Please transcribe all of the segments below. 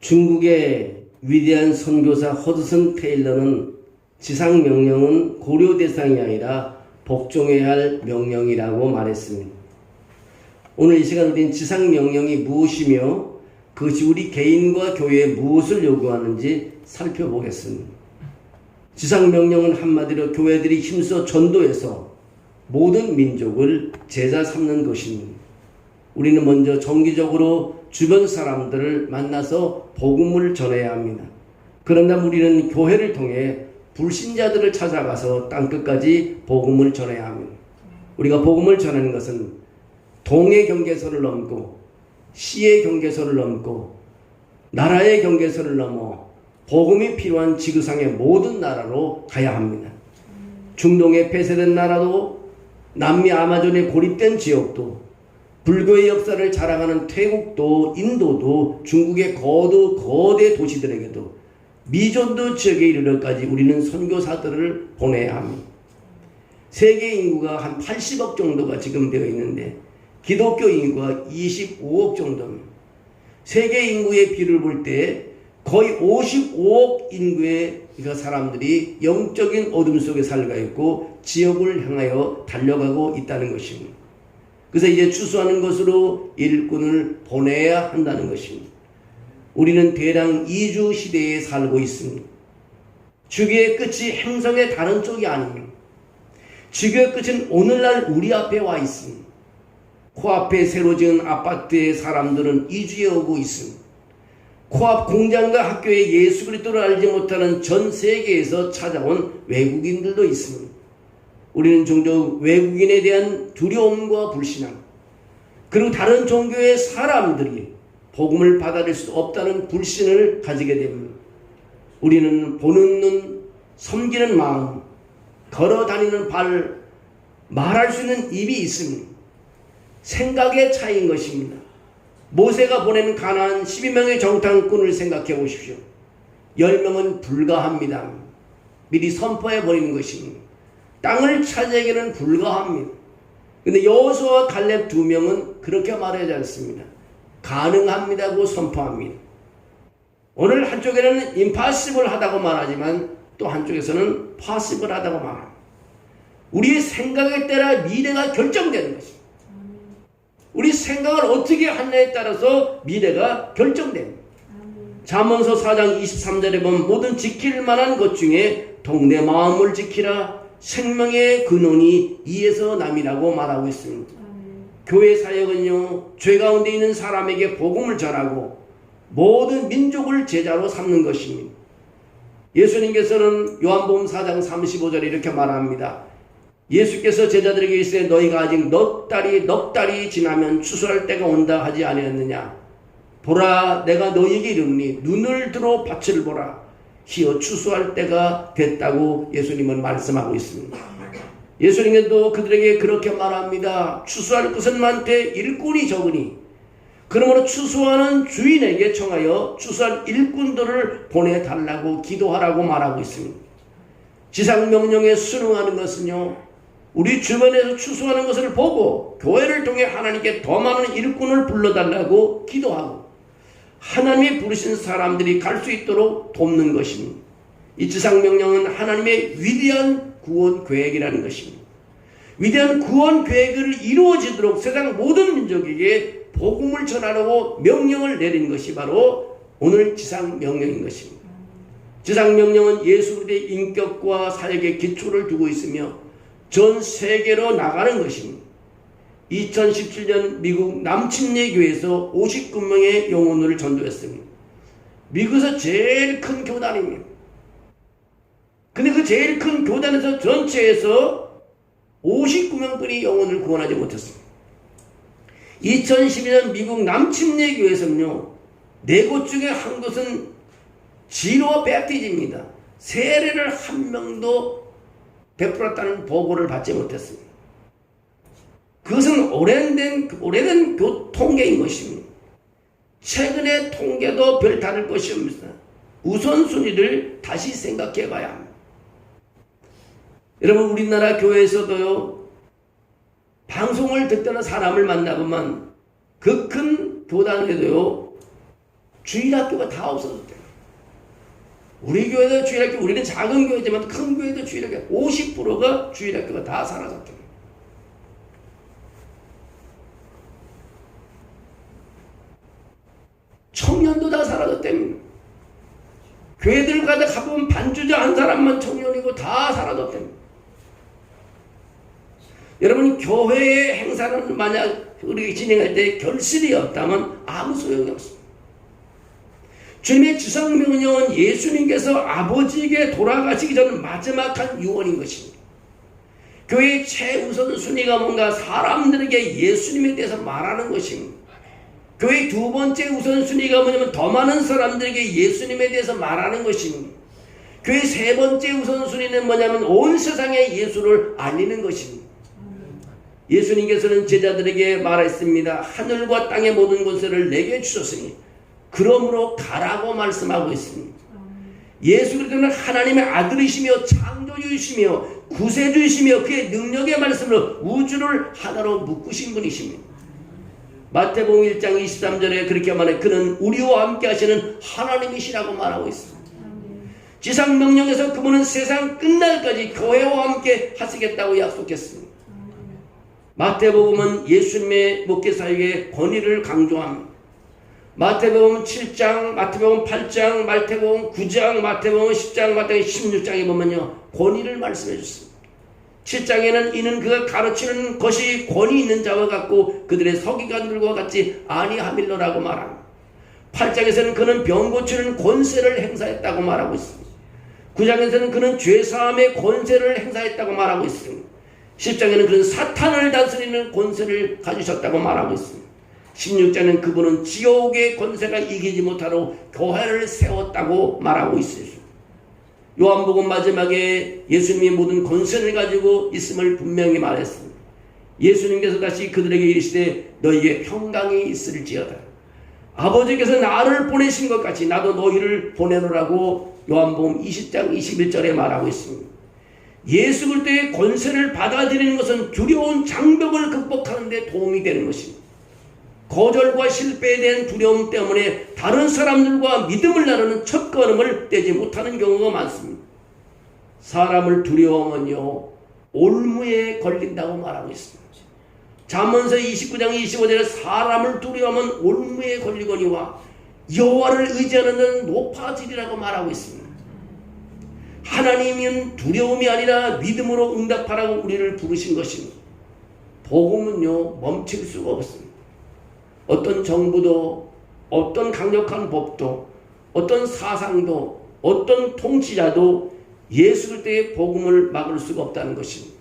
중국의 위대한 선교사 허드슨 테일러는 지상 명령은 고려 대상이 아니라 복종해야 할 명령이라고 말했습니다. 오늘 이 시간 우리는 지상 명령이 무엇이며 그것이 우리 개인과 교회에 무엇을 요구하는지 살펴보겠습니다. 지상 명령은 한마디로 교회들이 힘써 전도해서 모든 민족을 제자 삼는 것입니다. 우리는 먼저 정기적으로 주변 사람들을 만나서 복음을 전해야 합니다. 그러나 우리는 교회를 통해 불신자들을 찾아가서 땅끝까지 복음을 전해야 합니다. 우리가 복음을 전하는 것은 동의 경계선을 넘고 시의 경계선을 넘고 나라의 경계선을 넘어 복음이 필요한 지구상의 모든 나라로 가야 합니다. 중동에 폐쇄된 나라도 남미 아마존에 고립된 지역도 불교의 역사를 자랑하는 태국도 인도도 중국의 거대 도시들에게도 미존도 지역에 이르러까지 우리는 선교사들을 보내야 합니다. 세계 인구가 한 80억 정도가 지금 되어 있는데 기독교 인구가 25억 정도입니다. 세계 인구의 비율을 볼 때 거의 55억 인구의 사람들이 영적인 어둠 속에 살고 있고 지옥을 향하여 달려가고 있다는 것입니다. 그래서 이제 추수하는 것으로 일꾼을 보내야 한다는 것입니다. 우리는 대량 이주 시대에 살고 있습니다. 주기의 끝이 행성의 다른 쪽이 아닙니다. 주기의 끝은 오늘날 우리 앞에 와 있습니다. 코앞에 새로 지은 아파트의 사람들은 이주해 오고 있습니다. 코앞 공장과 학교에 예수 그리스도를 알지 못하는 전 세계에서 찾아온 외국인들도 있습니다. 우리는 종종 외국인에 대한 두려움과 불신앙, 그리고 다른 종교의 사람들이 복음을 받아들일 수 없다는 불신을 가지게 됩니다. 우리는 보는 눈, 섬기는 마음, 걸어다니는 발, 말할 수 있는 입이 있습니다. 생각의 차이인 것입니다. 모세가 보내는 가나안 12명의 정탐꾼을 생각해 보십시오. 10명은 불가합니다. 미리 선포해 버리는 것입니다. 땅을 차지하기는 불가합니다. 근데 여호수아와 갈렙 2명은 그렇게 말하지 않습니다. 가능합니다고 선포합니다. 오늘 한쪽에는 impossible 하다고 말하지만 또 한쪽에서는 possible 하다고 말합니다. 우리의 생각에 따라 미래가 결정되는 것입니다. 우리 생각을 어떻게 하느냐에 따라서 미래가 결정됩니다. 잠언서 4장 23절에 보면 모든 지킬 만한 것 중에 동네 마음을 지키라 생명의 근원이 이에서 남이라고 말하고 있습니다. 교회 사역은요, 죄 가운데 있는 사람에게 복음을 전하고 모든 민족을 제자로 삼는 것입니다. 예수님께서는 요한복음 4장 35절에 이렇게 말합니다. 예수께서 제자들에게 이르시되 너희가 아직 넉 달이 지나면 추수할 때가 온다 하지 아니었느냐. 보라 내가 너희에게 이르노니 눈을 들어 밭을 보라. 희어 추수할 때가 됐다고 예수님은 말씀하고 있습니다. 예수님께도 그들에게 그렇게 말합니다. 추수할 것은 많되 일꾼이 적으니 그러므로 추수하는 주인에게 청하여 추수할 일꾼들을 보내달라고 기도하라고 말하고 있습니다. 지상명령에 순응하는 것은요, 우리 주변에서 추수하는 것을 보고 교회를 통해 하나님께 더 많은 일꾼을 불러달라고 기도하고 하나님이 부르신 사람들이 갈 수 있도록 돕는 것입니다. 이 지상명령은 하나님의 위대한 구원 계획이라는 것입니다. 위대한 구원 계획을 이루어지도록 세상 모든 민족에게 복음을 전하라고 명령을 내린 것이 바로 오늘 지상명령인 것입니다. 지상명령은 예수 그리스도의 인격과 사역의 기초를 두고 있으며 전 세계로 나가는 것입니다. 2017년 미국 남침내 교회에서 59명의 영혼을 전도했습니다. 미국에서 제일 큰 교단입니다. 근데 그 제일 큰 교단에서 전체에서 59명뿐이 영혼을 구원하지 못했습니다. 2012년 미국 남침내 교회에서는요, 4곳 중에 한 곳은 지로 배티지입니다. 세례를 한 명도 베풀었다는 보고를 받지 못했습니다. 그것은 오래된 통계인 것입니다. 최근의 통계도 별 다를 것이 없습니다. 우선순위를 다시 생각해 봐야 합니다. 여러분, 우리나라 교회에서도요, 방송을 듣던 사람을 만나보면 그 큰 교단에도요, 주일학교가 다 없어졌대요. 우리 교회도 주일학교, 우리는 작은 교회지만 큰 교회도 주일학교 50%가 주일학교가 다 사라졌대요. 청년도 다 사라졌대요. 교회들 가보면 반주자 한 사람만 청년이고 다 사라졌대요. 여러분, 교회의 행사는 만약 우리가 진행할 때 결실이 없다면 아무 소용이 없습니다. 주님의 지상명령은 예수님께서 아버지에게 돌아가시기 전 마지막 한 유언인 것입니다. 교회의 최우선 순위가 뭔가 사람들에게 예수님에 대해서 말하는 것입니다. 교회의 두 번째 우선순위가 뭐냐면 더 많은 사람들에게 예수님에 대해서 말하는 것입니다. 교회의 세 번째 우선순위는 뭐냐면 온 세상에 예수를 알리는 것입니다. 예수님께서는 제자들에게 말했습니다. 하늘과 땅의 모든 권세를 내게 주셨으니 그러므로 가라고 말씀하고 있습니다. 예수 그리스도는 하나님의 아들이시며 창조주이시며 구세주이시며 그의 능력의 말씀으로 우주를 하나로 묶으신 분이십니다. 마태복음 1장 23절에 그렇게 말해 그는 우리와 함께 하시는 하나님이시라고 말하고 있습니다. 지상명령에서 그분은 세상 끝날까지 교회와 함께 하시겠다고 약속했습니다. 마태복음은 예수님의 목회사역의 권위를 강조합니다. 마태복음 7장, 마태복음 8장, 마태복음 9장, 마태복음 10장, 마태복음 16장에 보면요 권위를 말씀해 주셨습니다. 7장에는 이는 그가 가르치는 것이 권위 있는 자와 같고 그들의 서기관들과 같지 아니하밀러라고 말합니다. 8장에서는 그는 병 고치는 권세를 행사했다고 말하고 있습니다. 9장에서는 그는 죄사함의 권세를 행사했다고 말하고 있습니다. 10장에는 그는 사탄을 다스리는 권세를 가지셨다고 말하고 있습니다. 16장에는 그분은 지옥의 권세가 이기지 못하도록 교회를 세웠다고 말하고 있습니다. 요한복음 마지막에 예수님이 모든 권세를 가지고 있음을 분명히 말했습니다. 예수님께서 다시 그들에게 이르시되 너희에게 평강이 있을지어다. 아버지께서 나를 보내신 것 같이 나도 너희를 보내노라고 요한복음 20장 21절에 말하고 있습니다. 예수 그리스도의 권세를 받아들이는 것은 두려운 장벽을 극복하는 데 도움이 되는 것입니다. 거절과 실패에 대한 두려움 때문에 다른 사람들과 믿음을 나누는 첫 걸음을 떼지 못하는 경우가 많습니다. 사람을 두려워하면요 올무에 걸린다고 말하고 있습니다. 잠언서 29장 25절에 사람을 두려워하면 올무에 걸리거니와 여호와를 의지하는 자는 높아지리라고 말하고 있습니다. 하나님은 두려움이 아니라 믿음으로 응답하라고 우리를 부르신 것입니다. 복음은요 멈출 수가 없습니다. 어떤 정부도 어떤 강력한 법도 어떤 사상도 어떤 통치자도 예수 그리스도의 복음을 막을 수가 없다는 것입니다.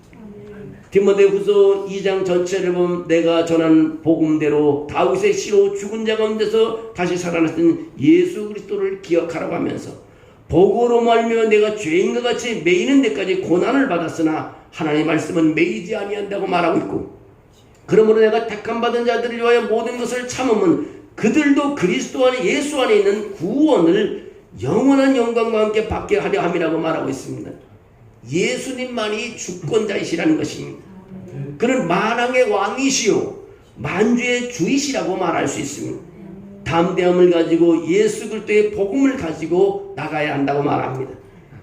디모데후서 2장 전체를 보면 내가 전한 복음대로 다윗의 씨로 죽은 자 가운데서 다시 살아났던 예수 그리스도를 기억하라고 하면서 복으로 말미암아 내가 죄인과 같이 매이는 데까지 고난을 받았으나 하나님의 말씀은 매이지 아니한다고 말하고 있고 그러므로 내가 택함받은 자들을 위하여 모든 것을 참으면 그들도 그리스도 안에 예수 안에 있는 구원을 영원한 영광과 함께 받게 하려 함이라고 말하고 있습니다. 예수님만이 주권자이시라는 것입니다. 그는 만왕의 왕이시요 만주의 주이시라고 말할 수 있습니다. 담대함을 가지고 예수 그리스도의 복음을 가지고 나가야 한다고 말합니다.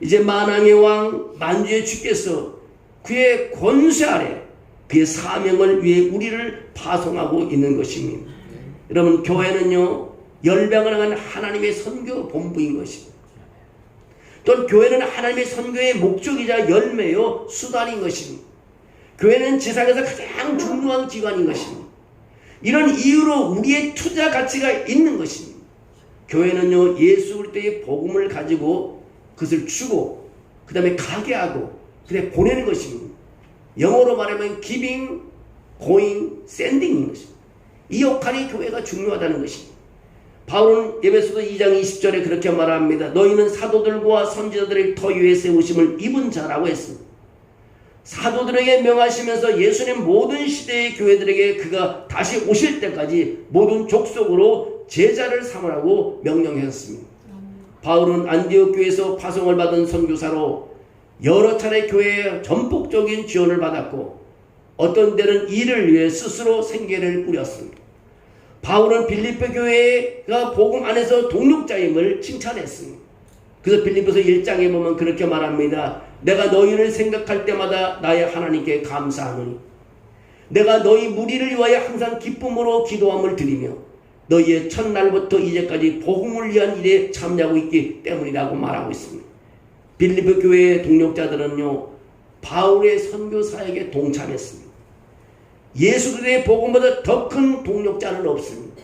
이제 만왕의 왕 만주의 주께서 그의 권세 아래 그의 사명을 위해 우리를 파송하고 있는 것입니다. 여러분 교회는요 열방을 향한 하나님의 선교 본부인 것입니다. 또 교회는 하나님의 선교의 목적이자 열매요 수단인 것입니다. 교회는 지상에서 가장 중요한 기관인 것입니다. 이런 이유로 우리의 투자 가치가 있는 것입니다. 교회는요 예수 그리스도의 복음을 가지고 그것을 주고 그 다음에 가게 하고 그 다음에 보내는 것입니다. 영어로 말하면 giving, going, sending인 것입니다. 이 역할이 교회가 중요하다는 것입니다. 바울은 에베소서 2장 20절에 그렇게 말합니다. 너희는 사도들과 선지자들의 터 위에 세우심을 입은 자라고 했습니다. 사도들에게 명하시면서 예수님 모든 시대의 교회들에게 그가 다시 오실 때까지 모든 족속으로 제자를 삼으라고 명령했습니다. 바울은 안디옥 교회에서 파송을 받은 선교사로 여러 차례 교회에 전폭적인 지원을 받았고 어떤 때는 이를 위해 스스로 생계를 꾸렸습니다. 바울은 빌립보 교회가 복음 안에서 동력자임을 칭찬했습니다. 그래서 빌립보서 1장에 보면 그렇게 말합니다. 내가 너희를 생각할 때마다 나의 하나님께 감사하노니 내가 너희 무리를 위하여 항상 기쁨으로 기도함을 드리며 너희의 첫날부터 이제까지 복음을 위한 일에 참여하고 있기 때문이라고 말하고 있습니다. 빌립보 교회의 동력자들은요, 바울의 선교 사역에 동참했습니다. 예수 그리스도의 복음보다 더 큰 동력자는 없습니다.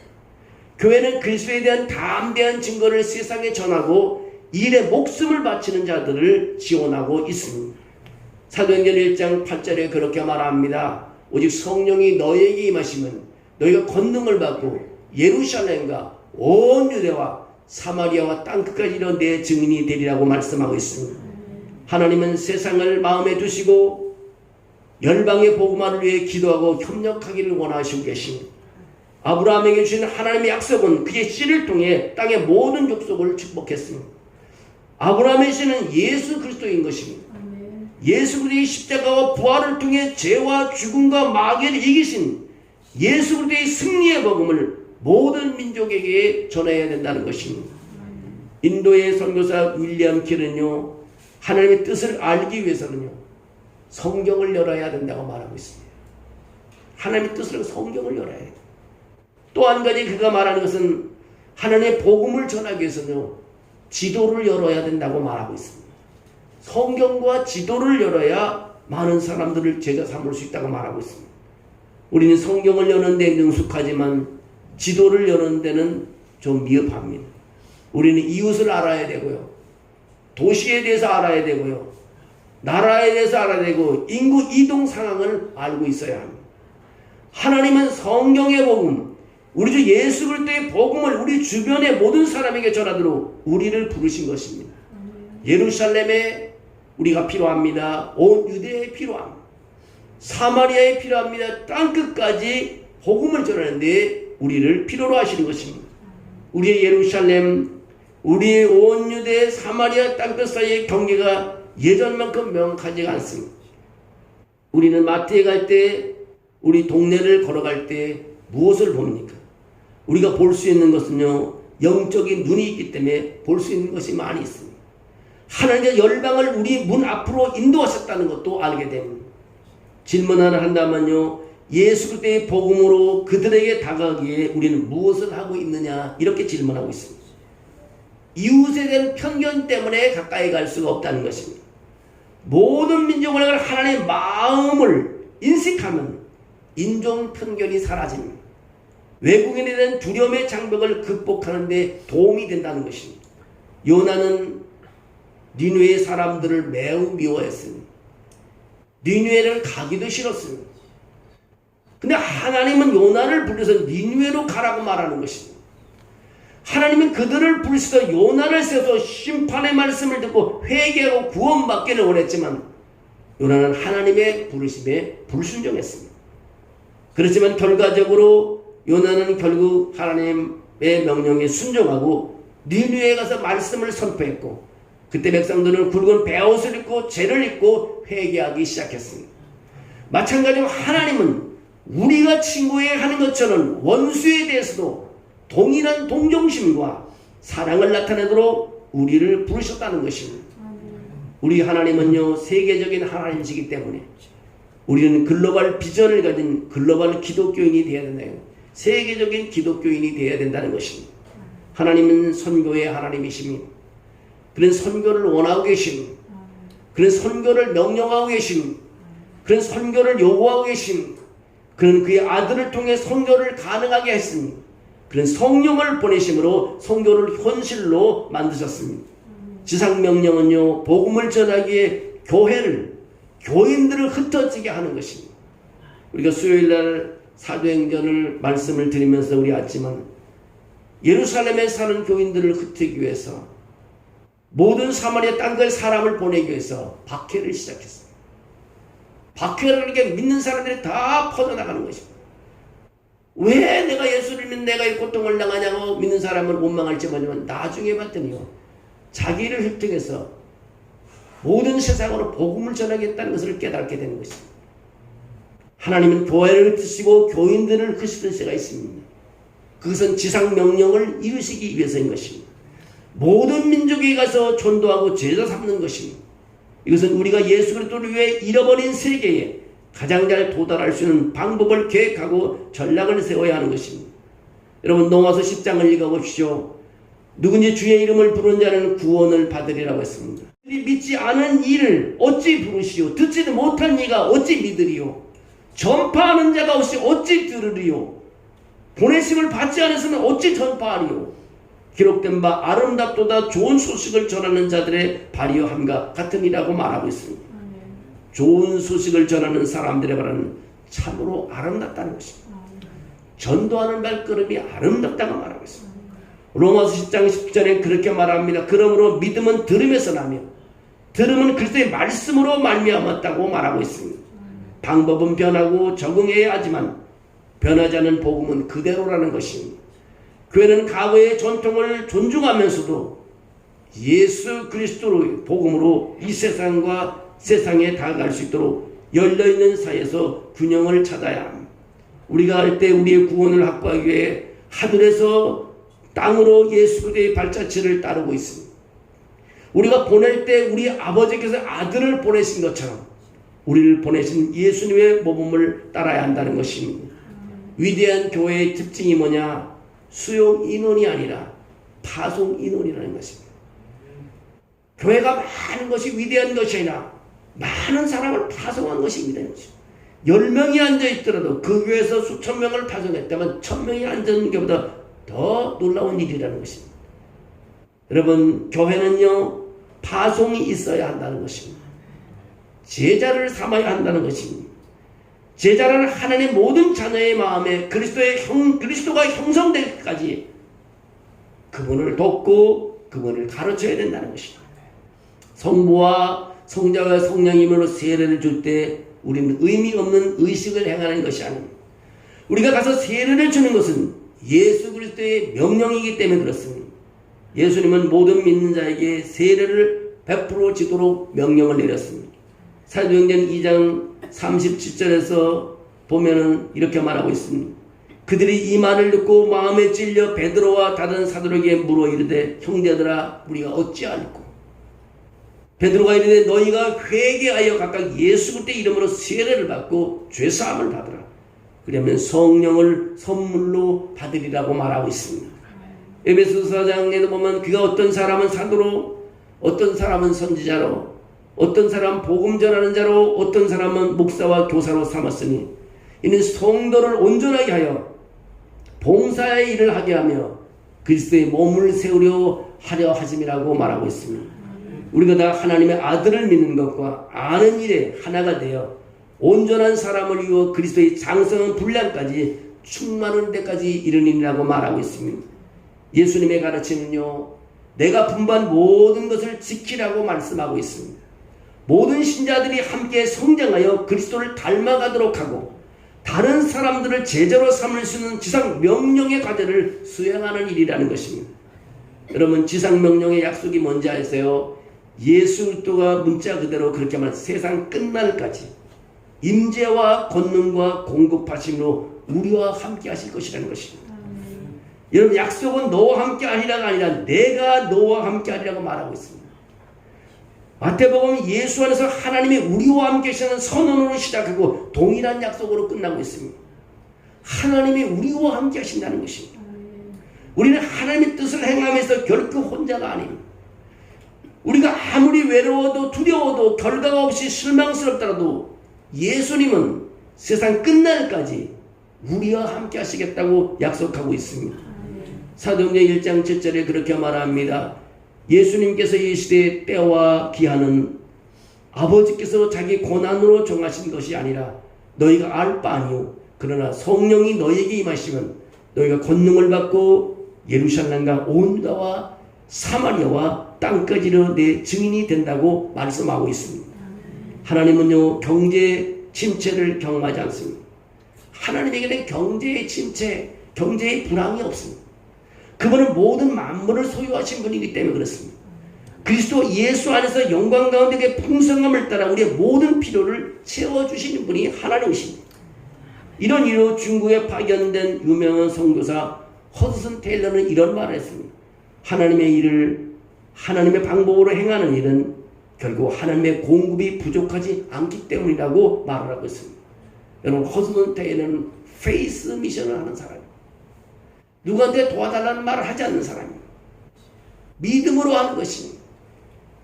교회는 그리스도에 대한 담대한 증거를 세상에 전하고 일에 목숨을 바치는 자들을 지원하고 있습니다. 사도행전 1장 8절에 그렇게 말합니다. 오직 성령이 너희에게 임하시면 너희가 권능을 받고 예루살렘과 온 유대와 사마리아와 땅끝까지 이런 내 증인이 되리라고 말씀하고 있습니다. 하나님은 세상을 마음에 두시고 열방의 복음화를 위해 기도하고 협력하기를 원하시고 계십니다. 아브라함에게 주신 하나님의 약속은 그의 씨를 통해 땅의 모든 족속을 축복했습니다. 아브라함의 씨는 예수 그리스도인 것입니다. 예수 그리스도의 십자가와 부활을 통해 죄와 죽음과 마귀를 이기신 예수 그리스도의 승리의 복음을 모든 민족에게 전해야 된다는 것입니다. 인도의 선교사 윌리엄 킬은요, 하나님의 뜻을 알기 위해서는요, 성경을 열어야 된다고 말하고 있습니다. 하나님의 뜻으로 성경을 열어야 해요. 또 한 가지 그가 말하는 것은 하나님의 복음을 전하기 위해서는요, 지도를 열어야 된다고 말하고 있습니다. 성경과 지도를 열어야 많은 사람들을 제자 삼을 수 있다고 말하고 있습니다. 우리는 성경을 여는 데 능숙하지만 지도를 여는 데는 좀 미흡합니다. 우리는 이웃을 알아야 되고요, 도시에 대해서 알아야 되고요, 나라에 대해서 알아야 되고 인구 이동 상황을 알고 있어야 합니다. 하나님은 성경의 복음, 우리 주 예수 그리스도의 복음을 우리 주변의 모든 사람에게 전하도록 우리를 부르신 것입니다. 예루살렘에 우리가 필요합니다. 온 유대에 필요합니다. 사마리아에 필요합니다. 땅끝까지 복음을 전하는데 우리를 필요로 하시는 것입니다. 우리의 예루살렘, 우리의 온 유대 사마리아 땅끝 사이의 경계가 예전만큼 명확하지가 않습니다. 우리는 마트에 갈 때, 우리 동네를 걸어갈 때 무엇을 봅니까? 우리가 볼 수 있는 것은요, 영적인 눈이 있기 때문에 볼 수 있는 것이 많이 있습니다. 하나님의 열방을 우리 문 앞으로 인도하셨다는 것도 알게 됩니다. 질문 하나 한다면요, 예수 그리스도의 복음으로 그들에게 다가가기에 우리는 무엇을 하고 있느냐, 이렇게 질문하고 있습니다. 이웃에 대한 편견 때문에 가까이 갈 수가 없다는 것입니다. 모든 민족을 하나님의 마음을 인식하면 인종 편견이 사라집니다. 외국인에 대한 두려움의 장벽을 극복하는 데 도움이 된다는 것입니다. 요나는 니느웨 사람들을 매우 미워했습니다. 니느웨를 가기도 싫었습니다. 근데 하나님은 요나를 불러서 니느웨로 가라고 말하는 것입니다. 하나님은 그들을 부르셔서 요나를 세워서 심판의 말씀을 듣고 회개하고 구원받기를 원했지만 요나는 하나님의 부르심에 불순종했습니다. 그렇지만 결과적으로 요나는 결국 하나님의 명령에 순종하고 니느웨에 가서 말씀을 선포했고, 그때 백성들은 굵은 베옷을 입고 죄를 입고 회개하기 시작했습니다. 마찬가지로 하나님은 우리가 친구에 하는 것처럼 원수에 대해서도 동일한 동정심과 사랑을 나타내도록 우리를 부르셨다는 것입니다. 우리 하나님은요, 세계적인 하나님이시기 때문에 우리는 글로벌 비전을 가진 글로벌 기독교인이 되어야 된다요. 세계적인 기독교인이 되어야 된다는 것입니다. 하나님은 선교의 하나님이십니다. 그런 선교를 원하고 계십니다. 그런 선교를 명령하고 계십니다. 그런 선교를 요구하고 계십니다. 그는 그의 아들을 통해 선교를 가능하게 했습니다. 그런 성령을 보내심으로 선교를 현실로 만드셨습니다. 지상명령은요, 복음을 전하기에 교회를, 교인들을 흩어지게 하는 것입니다. 우리가 수요일날 사도행전을 말씀을 드리면서 우리 알지만 예루살렘에 사는 교인들을 흩기 위해서 모든 사마리아 땅끝 사람을 보내기 위해서 박해를 시작했습니다. 박해를 이렇게 믿는 사람들이 다 퍼져나가는 것입니다. 왜 내가 예수를 믿는 내가 이 고통을 당하냐고 믿는 사람은 원망할지 모르지만 나중에 봤더니요, 자기를 획득해서 모든 세상으로 복음을 전하겠다는 것을 깨닫게 되는 것입니다. 하나님은 교회를 흩으시고 교인들을 흩으실 때가 있습니다. 그것은 지상명령을 이루시기 위해서인 것입니다. 모든 민족에 가서 전도하고 제자 삼는 것입니다. 이것은 우리가 예수 그리스도를 위해 잃어버린 세계에 가장 잘 도달할 수 있는 방법을 계획하고 전략을 세워야 하는 것입니다. 여러분, 로마서 10장을 읽어보십시오. 누군지 주의 이름을 부르는 자는 구원을 받으리라고 했습니다. 믿지 않은 이를 어찌 부르시오? 듣지도 못한 이가 어찌 믿으리요? 전파하는 자가 없이 어찌 들으리요? 보내심을 받지 않았으면 어찌 전파하리요? 기록된 바 아름답도다 좋은 소식을 전하는 자들의 발이요 함과 같으니라고 말하고 있습니다. 좋은 소식을 전하는 사람들의 발은 참으로 아름답다는 것입니다. 전도하는 발걸음이 아름답다고 말하고 있습니다. 로마서 10장 10절에 그렇게 말합니다. 그러므로 믿음은 들음에서 나며 들음은 그리스도의 말씀으로 말미암았다고 말하고 있습니다. 방법은 변하고 적응해야 하지만 변하지 않는 복음은 그대로라는 것입니다. 교회는 과거의 전통을 존중하면서도 예수 그리스도의 복음으로 이 세상과 세상에 다가갈 수 있도록 열려있는 사이에서 균형을 찾아야 합니다. 우리가 할 때 우리의 구원을 확보하기 위해 하늘에서 땅으로 예수 그리스도의 발자취를 따르고 있습니다. 우리가 보낼 때 우리 아버지께서 아들을 보내신 것처럼 우리를 보내신 예수님의 모범을 따라야 한다는 것입니다. 위대한 교회의 특징이 뭐냐? 수용 인원이 아니라 파송 인원이라는 것입니다. 교회가 많은 것이 위대한 것이 아니라 많은 사람을 파송한 것이 위대한 것입니다. 10명이 앉아있더라도 그 교회에서 수천 명을 파송했다면 1000명이 앉은 것보다 더 놀라운 일이라는 것입니다. 여러분, 교회는요 파송이 있어야 한다는 것입니다. 제자를 삼아야 한다는 것입니다. 제자라는 하나님의 모든 자녀의 마음에 그리스도가 형성되기까지 그분을 돕고 그분을 가르쳐야 된다는 것입니다. 성부와 성자와 성령님으로 세례를 줄 때 우리는 의미 없는 의식을 행하는 것이 아닙니다. 우리가 가서 세례를 주는 것은 예수 그리스도의 명령이기 때문에 그렇습니다. 예수님은 모든 믿는 자에게 세례를 베풀어지도록 명령을 내렸습니다. 사도행전 2장 37절에서 보면은 이렇게 말하고 있습니다. 그들이 이 말을 듣고 마음에 찔려 베드로와 다른 사도에게 물어 이르되 형제들아 우리가 어찌할꼬? 베드로가 이르되 너희가 회개하여 각각 예수 그리스도의 이름으로 세례를 받고 죄사함을 받으라. 그러면 성령을 선물로 받으리라고 말하고 있습니다. 에베소서 4장에도 보면 그가 어떤 사람은 사도로, 어떤 사람은 선지자로, 어떤 사람은 복음 전하는 자로, 어떤 사람은 목사와 교사로 삼았으니 이는 성도를 온전하게 하여 봉사의 일을 하게 하며 그리스도의 몸을 세우려 하려 하심이라고 말하고 있습니다. 우리가 다 하나님의 아들을 믿는 것과 아는 일에 하나가 되어 온전한 사람을 이루어 그리스도의 장성한 분량까지 충만한 데까지 이르니라고 말하고 있습니다. 예수님의 가르침은요, 내가 분부한 모든 것을 지키라고 말씀하고 있습니다. 모든 신자들이 함께 성장하여 그리스도를 닮아가도록 하고 다른 사람들을 제자로 삼을 수 있는 지상 명령의 과제를 수행하는 일이라는 것입니다. 여러분, 지상 명령의 약속이 뭔지 아세요? 예수 그리스도가 문자 그대로 그렇게 말한 세상 끝날까지 임재와 권능과 공급하심으로 우리와 함께 하실 것이라는 것입니다. 여러분, 약속은 너와 함께 하리라가 아니라 내가 너와 함께 하리라고 말하고 있습니다. 마태복음 예수 안에서 하나님이 우리와 함께 하시는 선언으로 시작하고 동일한 약속으로 끝나고 있습니다. 하나님이 우리와 함께 하신다는 것입니다. 우리는 하나님의 뜻을 행하면서 결코 혼자가 아닙니다. 우리가 아무리 외로워도 두려워도 결과가 없이 실망스럽더라도 예수님은 세상 끝날까지 우리와 함께 하시겠다고 약속하고 있습니다. 사도행전 1장 7절에 그렇게 말합니다. 예수님께서 이 시대의 때와 기한은 아버지께서 자기 고난으로 정하신 것이 아니라 너희가 알 바 아니오. 그러나 성령이 너희에게 임하시면 너희가 권능을 받고 예루살렘과 온 유다와 사마리아와 땅까지로 내 증인이 된다고 말씀하고 있습니다. 하나님은요, 경제 침체를 경험하지 않습니다. 하나님에게는 경제의 침체, 경제의 불황이 없습니다. 그분은 모든 만물을 소유하신 분이기 때문에 그렇습니다. 그리스도 예수 안에서 영광 가운데 풍성함을 따라 우리의 모든 필요를 채워주시는 분이 하나님이십니다. 이런 이유로 중국에 파견된 유명한 선교사 허드슨 테일러는 이런 말을 했습니다. 하나님의 일을 하나님의 방법으로 행하는 일은 결국 하나님의 공급이 부족하지 않기 때문이라고 말을 하고 있습니다. 여러분, 허드슨 테일러는 페이스 미션을 하는 사람입니다. 누구한테 도와달라는 말을 하지 않는 사람입니다. 믿음으로 하는 것입니다.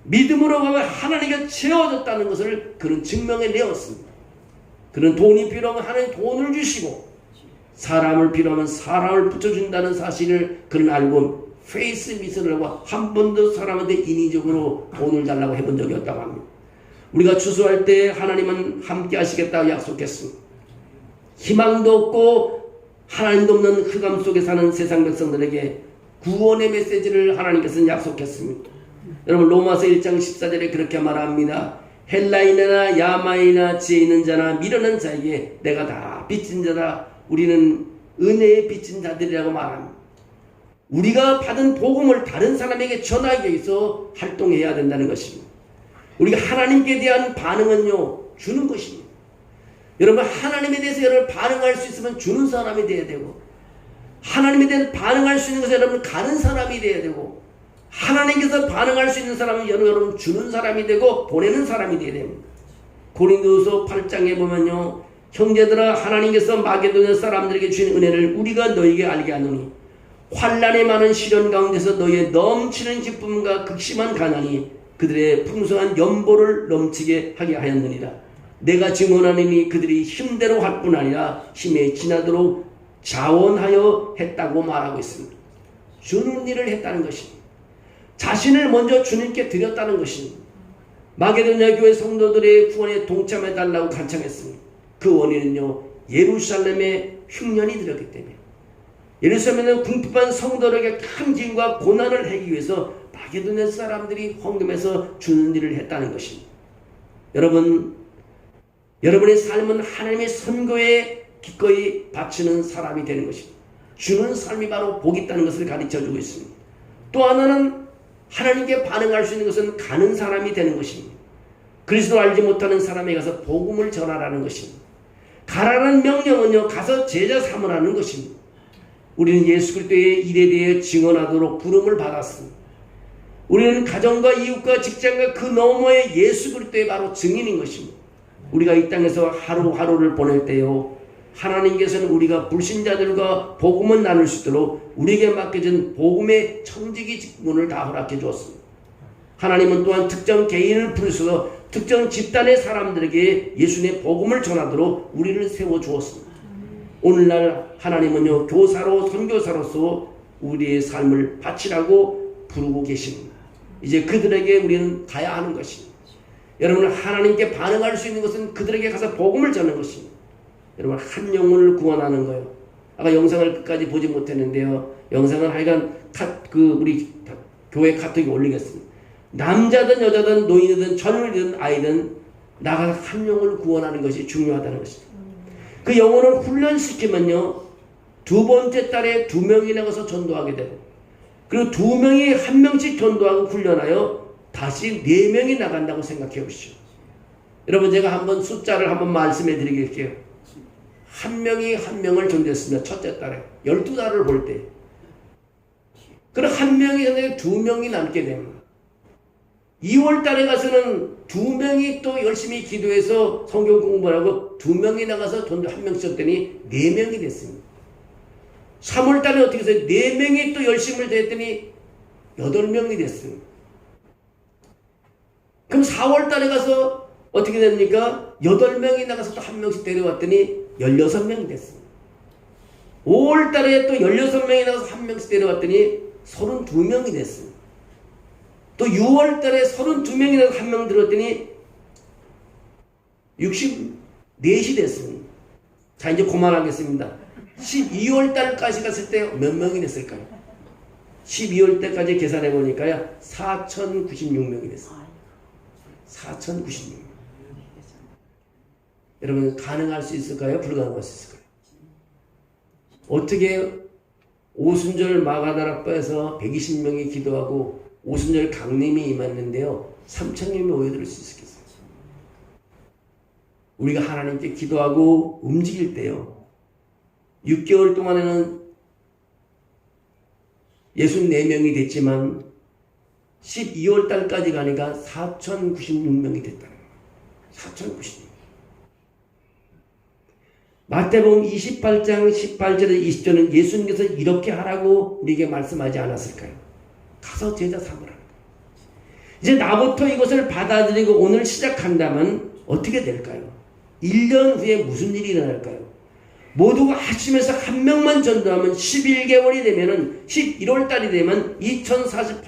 믿음으로 가면 하나님께 채워졌다는 것을 그는 증명해 내었습니다. 그는 돈이 필요하면 하나님 돈을 주시고 사람을 필요하면 사람을 붙여준다는 사실을 그는 알고 페이스 미션을 하고 한 번도 사람한테 인위적으로 돈을 달라고 해본 적이 없다고 합니다. 우리가 추수할 때 하나님은 함께 하시겠다고 약속했습니다. 희망도 없고 하나님도 없는 흑암 속에 사는 세상 백성들에게 구원의 메시지를 하나님께서는 약속했습니다. 여러분, 로마서 1장 14절에 그렇게 말합니다. 헬라인이나 야마이나 지혜 있는 자나 미련한 자에게 내가 다 빚진 자다. 우리는 은혜에 빚진 자들이라고 말합니다. 우리가 받은 복음을 다른 사람에게 전하기 위해서 활동해야 된다는 것입니다. 우리가 하나님께 대한 반응은요, 주는 것입니다. 여러분, 하나님에 대해서 여러분 반응할 수 있으면 주는 사람이 되어야 되고, 하나님에 대해 반응할 수 있는 것은 여러분 가는 사람이 되어야 되고, 하나님께서 반응할 수 있는 사람은 여러분 주는 사람이 되고 보내는 사람이 되어야 됩니다. 고린도후서 8장에 보면요, 형제들아, 하나님께서 마게도냐 사람들에게 주신 은혜를 우리가 너에게 알게 하노니 환난의 많은 시련 가운데서 너희의 넘치는 기쁨과 극심한 가난이 그들의 풍성한 연보를 넘치게 하게 하였느니라. 내가 증언하노니 그들이 힘대로 할 뿐 아니라 힘에 지나도록 자원하여 했다고 말하고 있습니다. 주는 일을 했다는 것입니다. 자신을 먼저 주님께 드렸다는 것입니다. 마게도냐 교회 성도들의 구원에 동참해달라고 간청했습니다. 그 원인은요, 예루살렘에 흉년이 들었기 때문에, 예루살렘에는 궁핍한 성도들에게 큰 기근과 고난을 하기 위해서 마게도냐 사람들이 헌금해서 주는 일을 했다는 것입니다. 여러분의 삶은 하나님의 선교에 기꺼이 바치는 사람이 되는 것입니다. 주는 삶이 바로 복이 있다는 것을 가르쳐주고 있습니다. 또 하나는 하나님께 반응할 수 있는 것은 가는 사람이 되는 것입니다. 그리스도 알지 못하는 사람에게 가서 복음을 전하라는 것입니다. 가라는 명령은요, 가서 제자 삼으라는 것입니다. 우리는 예수 그리스도의 일에 대해 증언하도록 부름을 받았습니다. 우리는 가정과 이웃과 직장과 그 너머의 예수 그리스도의 바로 증인인 것입니다. 우리가 이 땅에서 하루하루를 보낼 때요, 하나님께서는 우리가 불신자들과 복음을 나눌 수 있도록 우리에게 맡겨진 복음의 청지기 직분을 다 허락해 주었습니다. 하나님은 또한 특정 개인을 부르셔서 특정 집단의 사람들에게 예수님의 복음을 전하도록 우리를 세워주었습니다. 오늘날 하나님은요, 교사로 선교사로서 우리의 삶을 바치라고 부르고 계십니다. 이제 그들에게 우리는 가야 하는 것입니다. 여러분, 하나님께 반응할 수 있는 것은 그들에게 가서 복음을 전하는 것입니다. 여러분, 한 영혼을 구원하는 거예요. 아까 영상을 끝까지 보지 못했는데요, 영상은 하여간 우리 교회 카톡에 올리겠습니다. 남자든 여자든 노인이든 젊은이든 아이든 나가서 한 영혼을 구원하는 것이 중요하다는 것입니다. 그 영혼을 훈련시키면요, 두 번째 달에 2명이 나가서 전도하게 되고, 그리고 2명이 1명씩 전도하고 훈련하여 다시 4명이 나간다고 생각해 보시죠. 여러분, 제가 한번 숫자를 한번 말씀해 드리겠게요. 1명이 1명을 전도했습니다. 첫째 달에 12달을 볼 때. 그럼 1명이 2명이 남게 됩니다. 2월 달에 가서는 2명이 또 열심히 기도해서 성경 공부를 하고 2명이 나가서 전도 1명씩 했더니 4명이 됐습니다. 3월 달에 어떻게 해서 4명이 또 열심을 했더니 8명이 됐습니다. 그럼 4월 달에 가서 어떻게 됩니까? 8명이 나가서 또 1명씩 데려왔더니 16명이 됐습니다. 5월 달에 또 16명이 나가서 1명씩 데려왔더니 32명이 됐습니다. 또 6월 달에 32명이 나가서 1명 들었더니 64시 됐습니다. 자, 이제 그만하겠습니다. 12월 달까지 갔을 때 몇 명이 됐을까요? 12월 때까지 계산해 보니까요, 4,096명이 됐습니다. 4,096명. 여러분, 가능할 수 있을까요? 불가능할 수 있을까요? 어떻게 오순절 마가다락방에서 120명이 기도하고 오순절 강림이 임했는데요, 3,000명이 모여들 수 있겠어요? 우리가 하나님께 기도하고 움직일 때요, 6개월 동안에는 64명이 됐지만 12월 달까지 가니까 4,096명이 됐다는 거예요. 4,096명. 마태복음 28장 18절에서 20절은 예수님께서 이렇게 하라고 우리에게 말씀하지 않았을까요? 가서 제자 삼으라는 거예요. 이제 나부터 이것을 받아들이고 오늘 시작한다면 어떻게 될까요? 1년 후에 무슨 일이 일어날까요? 모두가 아침에서 한 명만 전도하면 11개월이 되면은 11월 달이 되면 2048